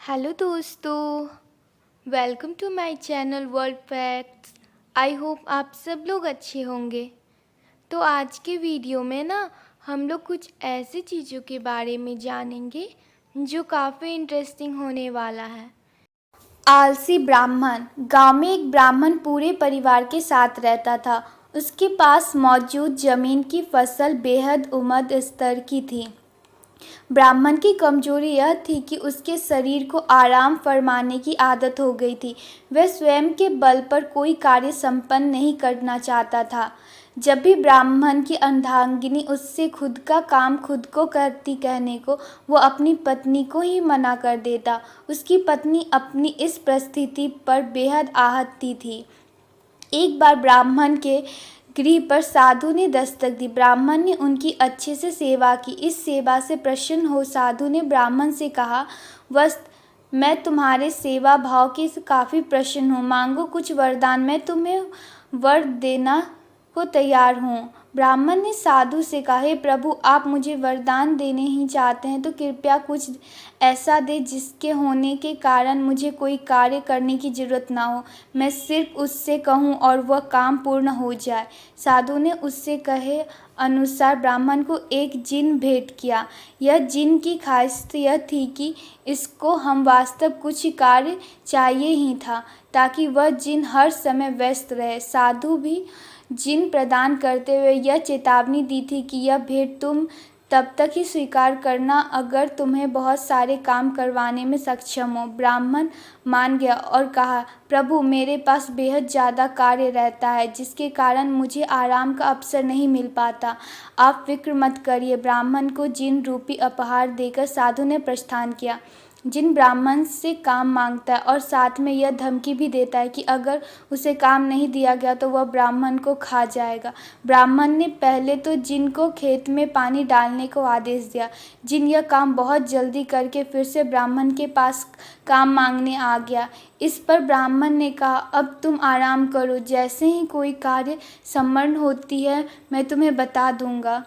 Hello दोस्तों, welcome to my channel world facts. I hope आप सब लोग अच्छे होंगे। तो आज के वीडियो में ना हम लोग कुछ ऐसी चीज़ों के बारे में जानेंगे जो काफ़ी इंटरेस्टिंग होने वाला है। आलसी ब्राह्मण। गांव में एक ब्राह्मण पूरे परिवार के साथ रहता था। उसके पास मौजूद जमीन की फसल बेहद उम्द स्तर की थी। ब्राह्मण की कमजोरी यह थी कि उसके शरीर को आराम फरमाने की आदत हो गई थी। वह स्वयं के बल पर कोई कार्य संपन्न नहीं करना चाहता था। जब भी ब्राह्मण की अर्धांगिनी उससे खुद का काम खुद को करती कहने को, वो अपनी पत्नी को ही मना कर देता। उसकी पत्नी अपनी इस परिस्थिति पर बेहद आहत थी। एक बार ब्राह्मण के गृह पर साधु ने दस्तक दी। ब्राह्मण ने उनकी अच्छे से सेवा की। इस सेवा से प्रसन्न हो साधु ने ब्राह्मण से कहा, वत्स मैं तुम्हारे सेवा भाव के काफ़ी प्रसन्न हूँ, मांगो कुछ वरदान, मैं तुम्हें वर देना को तैयार हूँ। ब्राह्मण ने साधु से कहा, हे प्रभु, आप मुझे वरदान देने ही चाहते हैं तो कृपया कुछ ऐसा दे जिसके होने के कारण मुझे कोई कार्य करने की जरूरत ना हो। मैं सिर्फ उससे कहूँ और वह काम पूर्ण हो जाए। साधु ने उससे कहे अनुसार ब्राह्मण को एक जिन भेंट किया। यह जिन की खासियत यह थी कि इसको हम वास्तव कुछ कार्य चाहिए ही था ताकि वह जिन हर समय व्यस्त रहे। साधु भी जिन प्रदान करते हुए यह चेतावनी दी थी कि यह भेंट तुम तब तक ही स्वीकार करना अगर तुम्हें बहुत सारे काम करवाने में सक्षम हो। ब्राह्मण मान गया और कहा, प्रभु, मेरे पास बेहद ज़्यादा कार्य रहता है जिसके कारण मुझे आराम का अवसर नहीं मिल पाता। आप फिक्र मत करिए। ब्राह्मण को जिन रूपी उपहार देकर साधु ने प्रस्थान किया। जिन ब्राह्मण से काम मांगता है और साथ में यह धमकी भी देता है कि अगर उसे काम नहीं दिया गया तो वह ब्राह्मण को खा जाएगा। ब्राह्मण ने पहले तो जिन को खेत में पानी डालने को आदेश दिया। जिन यह काम बहुत जल्दी करके फिर से ब्राह्मण के पास काम मांगने आ गया। इस पर ब्राह्मण ने कहा, अब तुम आराम करो, जैसे ही कोई कार्य संपन्न होती है मैं तुम्हें बता दूंगा।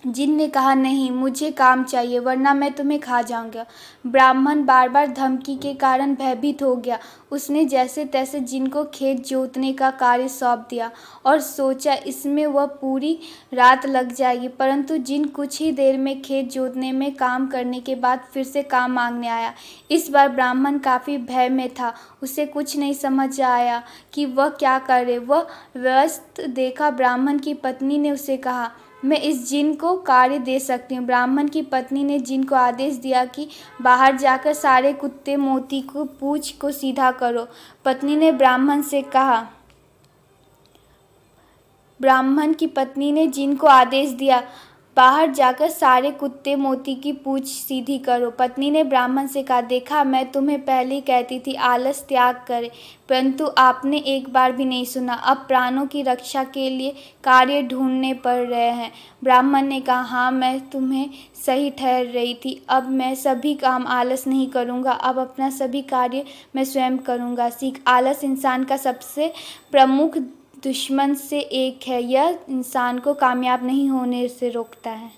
जिन ने कहा, नहीं, मुझे काम चाहिए वरना मैं तुम्हें खा जाऊंगा। ब्राह्मण बार बार धमकी के कारण भयभीत हो गया। उसने जैसे तैसे जिन को खेत जोतने का कार्य सौंप दिया और सोचा इसमें वह पूरी रात लग जाएगी। परंतु जिन कुछ ही देर में खेत जोतने में काम करने के बाद फिर से काम मांगने आया। इस बार ब्राह्मण काफ़ी भय में था। उसे कुछ नहीं समझ आया कि वह क्या करे। वह व्यस्त देखा। ब्राह्मण की पत्नी ने उसे कहा, मैं इस जिन को कार्य दे सकती हूँ। ब्राह्मण की पत्नी ने जिन को आदेश दिया कि बाहर जाकर सारे कुत्ते मोती को पूंछ को सीधा करो। पत्नी ने ब्राह्मण से कहा, ब्राह्मण की पत्नी ने जिन को आदेश दिया, बाहर जाकर सारे कुत्ते मोती की पूंछ सीधी करो। पत्नी ने ब्राह्मण से कहा, देखा, मैं तुम्हें पहले ही कहती थी आलस त्याग करे, परंतु आपने एक बार भी नहीं सुना। अब प्राणों की रक्षा के लिए कार्य ढूंढने पड़ रहे हैं। ब्राह्मण ने कहा, हाँ, मैं तुम्हें सही ठहर रही थी। अब मैं सभी काम आलस नहीं करूँगा। अब अपना सभी कार्य मैं स्वयं करूँगा। सीख, आलस इंसान का सबसे प्रमुख दुश्मन से एक है। यह इंसान को कामयाब नहीं होने से रोकता है।